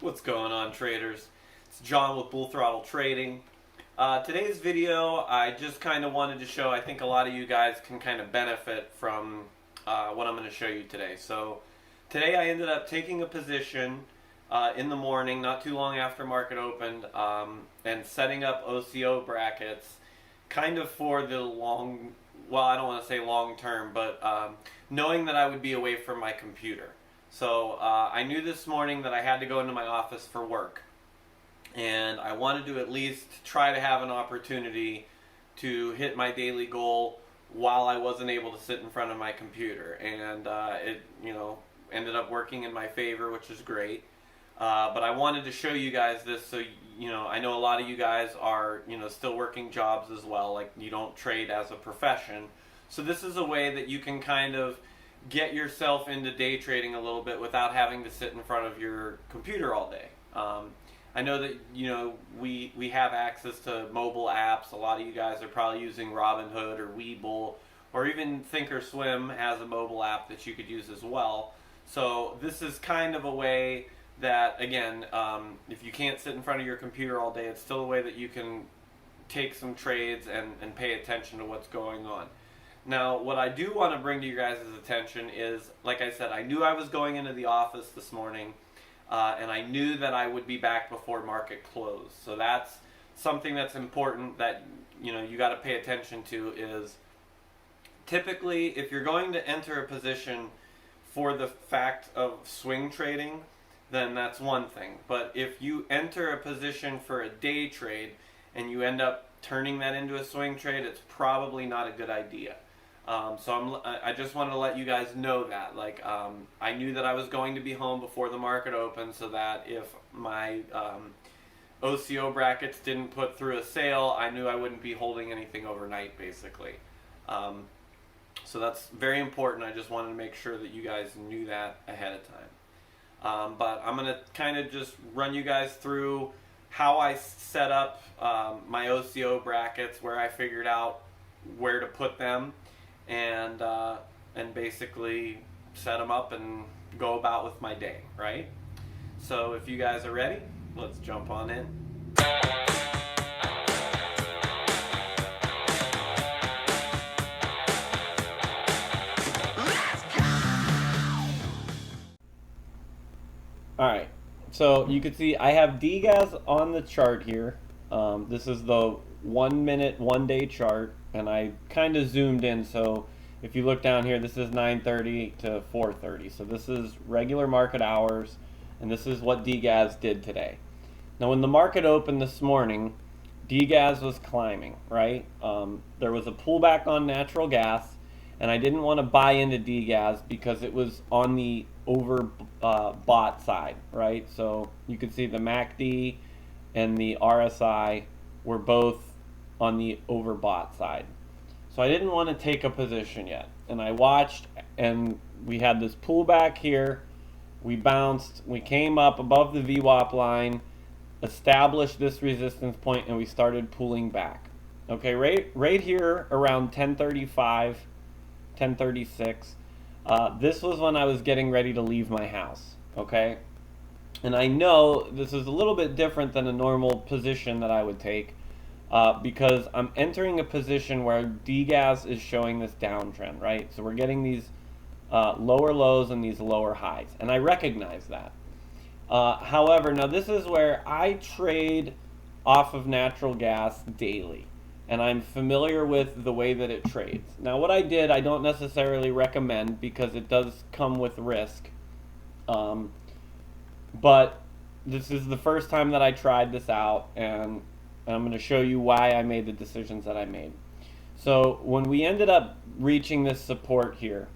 What's going on, traders? It's John with Bull-Throttle Trading. Today's video, I just kind of wanted to show, I think a lot of you guys can kind of benefit from what I'm going to show you today. So today I ended up taking a position in the morning, not too long after market opened, and setting up OCO brackets kind of for the long, well, I don't want to say long term, but knowing that I would be away from my computer. So I knew this morning that I had to go into my office for work, and I wanted to at least try to have an opportunity to hit my daily goal while I wasn't able to sit in front of my computer, and it ended up working in my favor, which is great. But I wanted to show you guys this, so I know a lot of you guys are still working jobs as well, like you don't trade as a profession. So this is a way that you can kind of get yourself into day trading a little bit without having to sit in front of your computer all day. I know that we have access to mobile apps. A lot of you guys are probably using Robinhood or Webull, or even Thinkorswim has a mobile app that you could use as well. So this is kind of a way that, again, if you can't sit in front of your computer all day, it's still a way that you can take some trades and pay attention to what's going on. Now, what I do want to bring to you guys' attention is, like I said, I knew I was going into the office this morning, and I knew that I would be back before market close. So that's something that's important that you got to pay attention to. Is typically, if you're going to enter a position for the fact of swing trading, then that's one thing. But if you enter a position for a day trade and you end up turning that into a swing trade, it's probably not a good idea. So I just wanted to let you guys know that. I knew that I was going to be home before the market opened, so that if my OCO brackets didn't put through a sale, I knew I wouldn't be holding anything overnight, basically. So that's very important. I just wanted to make sure that you guys knew that ahead of time. But I'm going to kind of just run you guys through how I set up my OCO brackets, where I figured out where to put them, and basically set them up and go about with my day, right? So if you guys are ready, let's jump on in. Alright, so you can see I have DGAS on the chart here. This is the 1 minute, 1 day chart, and I kind of zoomed in. So if you look down here, this is 9:30 to 4:30. So this is regular market hours, and this is what DGAS did today. Now when the market opened this morning, DGAS was climbing, right? There was a pullback on natural gas, and I didn't want to buy into DGAS because it was on the overbought side, right? So you can see the MACD and the RSI were both on the overbought side. So I didn't want to take a position yet. And I watched, and we had this pullback here. We bounced, we came up above the VWAP line, established this resistance point, and we started pulling back. Okay, right here around 1035, 1036. This was when I was getting ready to leave my house, okay? And I know this is a little bit different than a normal position that I would take, because I'm entering a position where DGAS is showing this downtrend, right? So we're getting these lower lows and these lower highs, and I recognize that. However, now this is where I trade off of natural gas daily, and I'm familiar with the way that it trades. Now what I did, I don't necessarily recommend because it does come with risk. But this is the first time that I tried this out, and I'm going to show you why I made the decisions that I made. So when we ended up reaching this support here,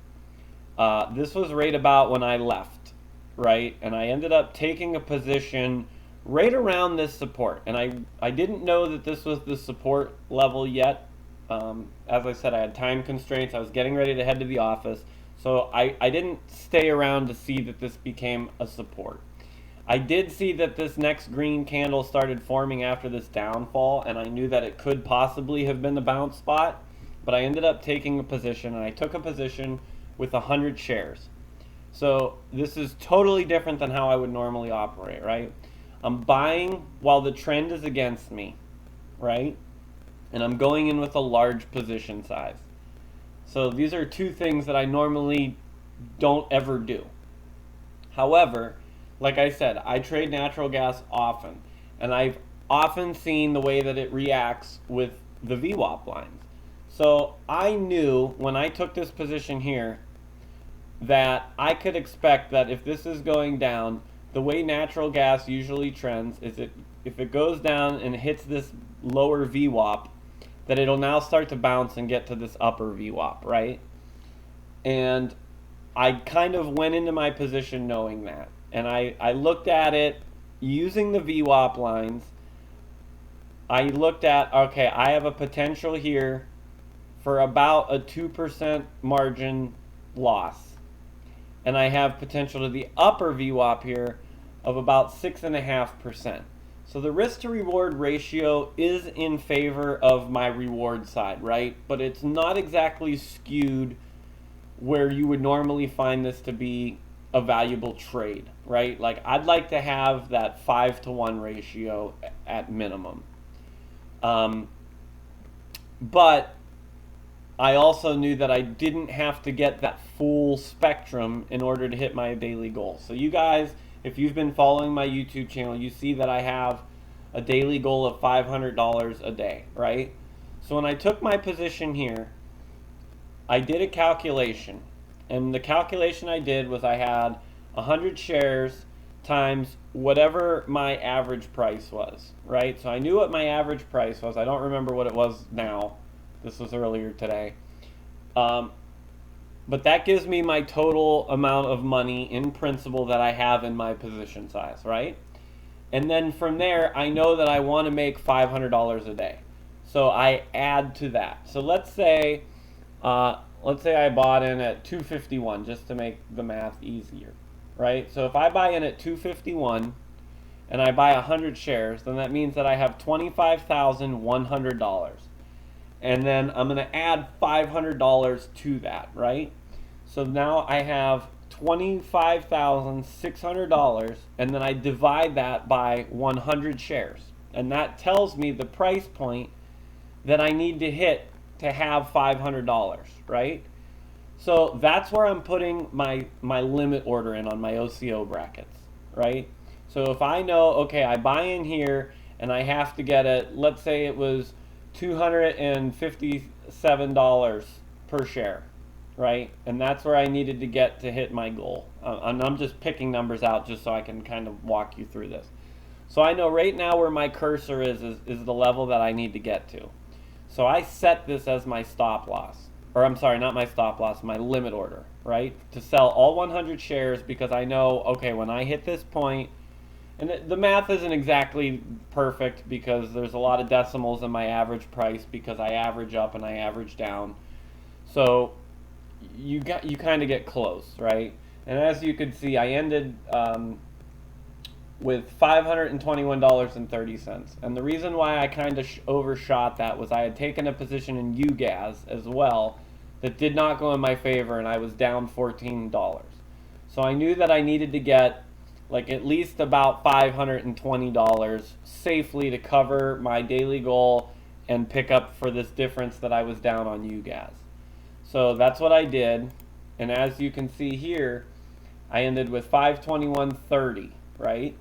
this was right about when I left, right? And I ended up taking a position right around this support, and I didn't know that this was the support level yet. As I said, I had time constraints. I was getting ready to head to the office, so I didn't stay around to see that this became a support. I did see that this next green candle started forming after this downfall, and I knew that it could possibly have been the bounce spot, but I ended up taking a position, and I took a position with 100 shares. So this is totally different than how I would normally operate, right? I'm buying while the trend is against me, right? And I'm going in with a large position size. So these are two things that I normally don't ever do. However, like I said, I trade natural gas often, and I've often seen the way that it reacts with the VWAP lines. So I knew when I took this position here that I could expect that if this is going down, the way natural gas usually trends is if it goes down and hits this lower VWAP, that it'll now start to bounce and get to this upper VWAP, right? And I kind of went into my position knowing that. And I looked at it using the VWAP lines. I looked at, okay, I have a potential here for about a 2% margin loss. And I have potential to the upper VWAP here of about 6.5%. So the risk to reward ratio is in favor of my reward side, right? But it's not exactly skewed where you would normally find this to be a valuable trade, right? Like I'd like to have that 5-to-1 ratio at minimum. But I also knew that I didn't have to get that full spectrum in order to hit my daily goal. So you guys, if you've been following my YouTube channel, you see that I have a daily goal of $500 a day, right? So when I took my position here, I did a calculation. And the calculation I did was I had 100 shares times whatever my average price was, right? So I knew what my average price was. I don't remember what it was now. This was earlier today. But that gives me my total amount of money in principal that I have in my position size, right? And then from there, I know that I want to make $500 a day. So I add to that. So let's say I bought in at 251 just to make the math easier, right? So if I buy in at 251 and I buy 100 shares, then that means that I have $25,100. And then I'm going to add $500 to that, right? So now I have $25,600, and then I divide that by 100 shares. And that tells me the price point that I need to hit to have $500, right? So that's where I'm putting my limit order in on my OCO brackets, right? So if I know, okay, I buy in here and I have to get it, let's say it was $257 per share, right? And that's where I needed to get to hit my goal. And I'm just picking numbers out just so I can kind of walk you through this. So I know right now where my cursor is the level that I need to get to. So I set this as my stop loss. Or I'm sorry, not my stop loss, my limit order, right? To sell all 100 shares because I know, okay, when I hit this point, and the math isn't exactly perfect because there's a lot of decimals in my average price because I average up and I average down. So you kind of get close, right? And as you can see, I ended with $521.30. And the reason why I kind of overshot that was I had taken a position in UGAS as well that did not go in my favor, and I was down $14. So I knew that I needed to get like at least about $520 safely to cover my daily goal and pick up for this difference that I was down on UGAS. So that's what I did, and as you can see here, I ended with 521.30, right?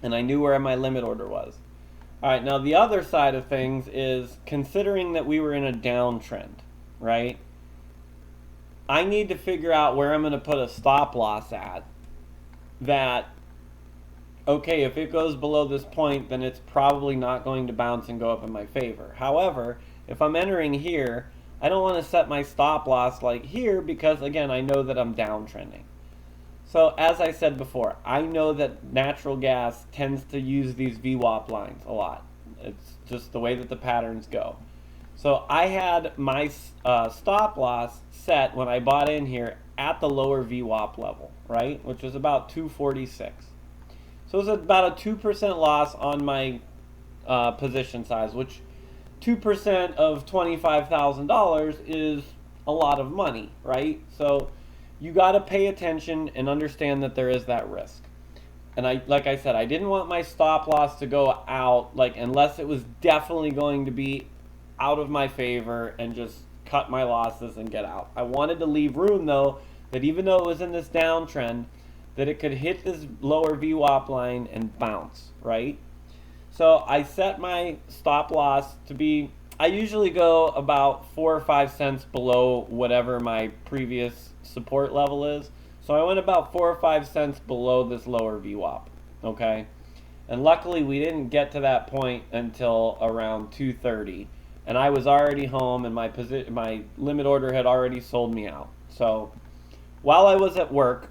And I knew where my limit order was. All right, now the other side of things is considering that we were in a downtrend, right? I need to figure out where I'm going to put a stop loss at that, okay, if it goes below this point, then it's probably not going to bounce and go up in my favor. However, if I'm entering here, I don't want to set my stop loss like here because, again, I know that I'm downtrending. So as I said before, I know that natural gas tends to use these VWAP lines a lot. It's just the way that the patterns go. So I had my stop loss set when I bought in here at the lower VWAP level, right? Which was about 246. So it was about a 2% loss on my position size, which 2% of $25,000 is a lot of money, right? So you got to pay attention and understand that there is that risk. And like I said, I didn't want my stop loss to go out, like, unless it was definitely going to be out of my favor, and just cut my losses and get out. I wanted to leave room, though, that even though it was in this downtrend, that it could hit this lower VWAP line and bounce, right? So I set my stop loss to be, I usually go about 4 or 5 cents below whatever my previous support level is. So I went about 4 or 5 cents below this lower VWAP, okay? And luckily we didn't get to that point until around 2:30, and I was already home, and my limit order had already sold me out. So while I was at work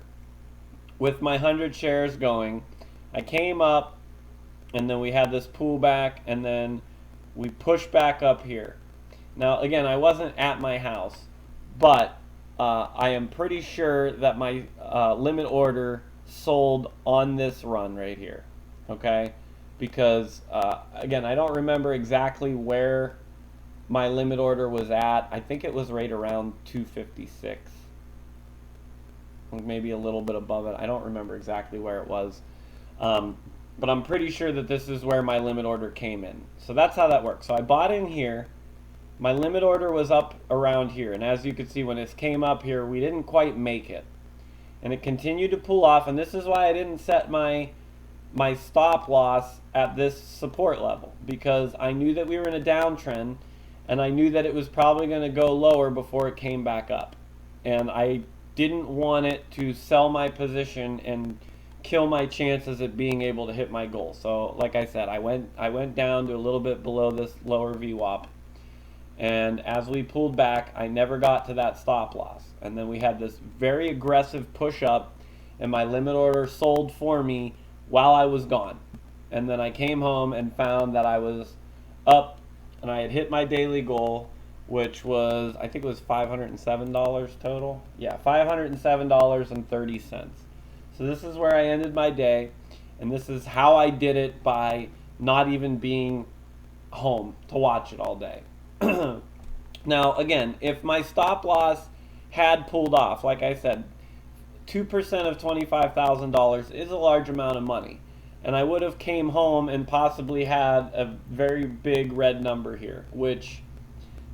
with my 100 shares going, I came up, and then we had this pullback, and then we pushed back up here. Now again, I wasn't at my house, but I am pretty sure that my limit order sold on this run right here, okay? Because again, I don't remember exactly where my limit order was at. I think it was right around 256, maybe a little bit above it. I don't remember exactly where it was, but I'm pretty sure that this is where my limit order came in. So that's how that works. So I bought in here. My limit order was up around here, and as you can see, when it came up here, we didn't quite make it, and it continued to pull off. And this is why I didn't set my stop loss at this support level, because I knew that we were in a downtrend, and I knew that it was probably going to go lower before it came back up, and I didn't want it to sell my position and kill my chances at being able to hit my goal. So like I said, I went down to a little bit below this lower VWAP. And as we pulled back, I never got to that stop loss. And then we had this very aggressive push up, and my limit order sold for me while I was gone. And then I came home and found that I was up, and I had hit my daily goal, which was, I think it was $507 total. Yeah, $507.30. So this is where I ended my day, and this is how I did it, by not even being home to watch it all day. Now again, if my stop loss had pulled off, like I said, 2% of $25,000 is a large amount of money, and I would have came home and possibly had a very big red number here, which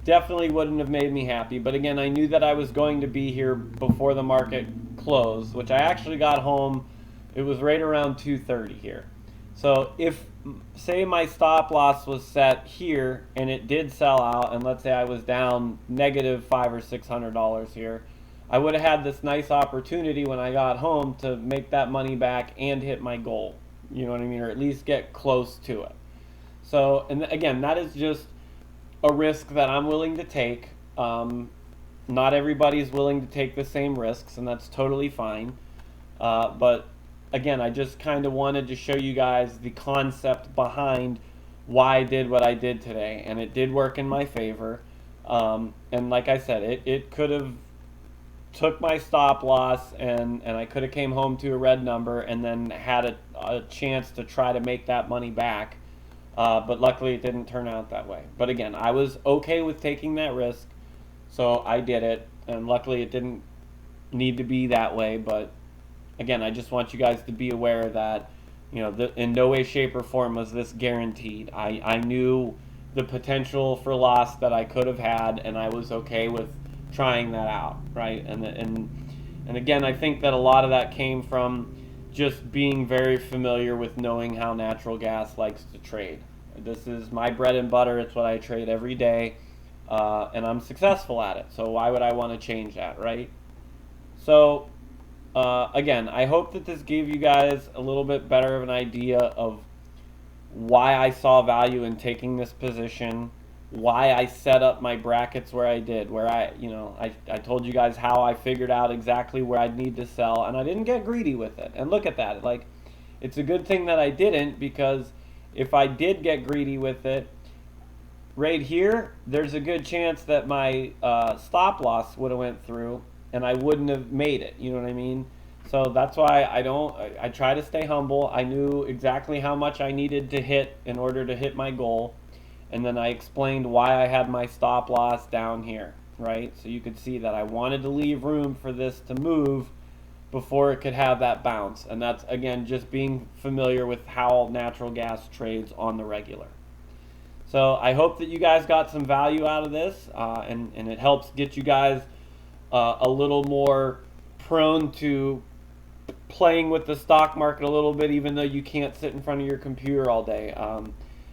definitely wouldn't have made me happy. But again, I knew that I was going to be here before the market closed, which I actually got home, it was right around 2:30 here. So if, say, my stop loss was set here and it did sell out, and let's say I was down negative $500 or $600 here, I would have had this nice opportunity when I got home to make that money back and hit my goal. You know what I mean? Or at least get close to it. So, and again, that is just a risk that I'm willing to take. Not everybody's willing to take the same risks, and that's totally fine. But again, I just kind of wanted to show you guys the concept behind why I did what I did today, and it did work in my favor. And like I said, it could have took my stop loss, and I could have came home to a red number and then had a chance to try to make that money back. But luckily it didn't turn out that way. But again, I was okay with taking that risk, so I did it, and luckily it didn't need to be that way. But again, I just want you guys to be aware that, you know, in no way, shape, or form was this guaranteed. I knew the potential for loss that I could have had, and I was okay with trying that out, right? And again, I think that a lot of that came from just being very familiar with knowing how natural gas likes to trade. This is my bread and butter. It's what I trade every day, and I'm successful at it. So why would I want to change that, right? So again, I hope that this gave you guys a little bit better of an idea of why I saw value in taking this position, why I set up my brackets where I did, where I told you guys how I figured out exactly where I'd need to sell, and I didn't get greedy with it. And look at that, like, it's a good thing that I didn't, because if I did get greedy with it, right here, there's a good chance that my stop loss would have went through, and I wouldn't have made it, you know what I mean? So that's why I try to stay humble. I knew exactly how much I needed to hit in order to hit my goal. And then I explained why I had my stop loss down here. right? So you could see that I wanted to leave room for this to move before it could have that bounce. And that's, again, just being familiar with how natural gas trades on the regular. So I hope that you guys got some value out of this, and it helps get you guys a little more prone to playing with the stock market a little bit, even though you can't sit in front of your computer all day.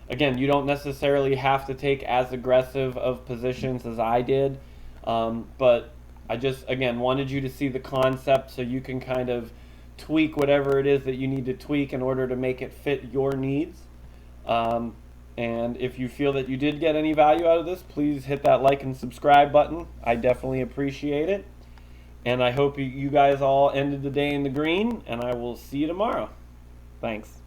Again, you don't necessarily have to take as aggressive of positions as I did, but I just, again, wanted you to see the concept so you can kind of tweak whatever it is that you need to tweak in order to make it fit your needs. And if you feel that you did get any value out of this, please hit that like and subscribe button. I definitely appreciate it. And I hope you guys all ended the day in the green, and I will see you tomorrow. Thanks.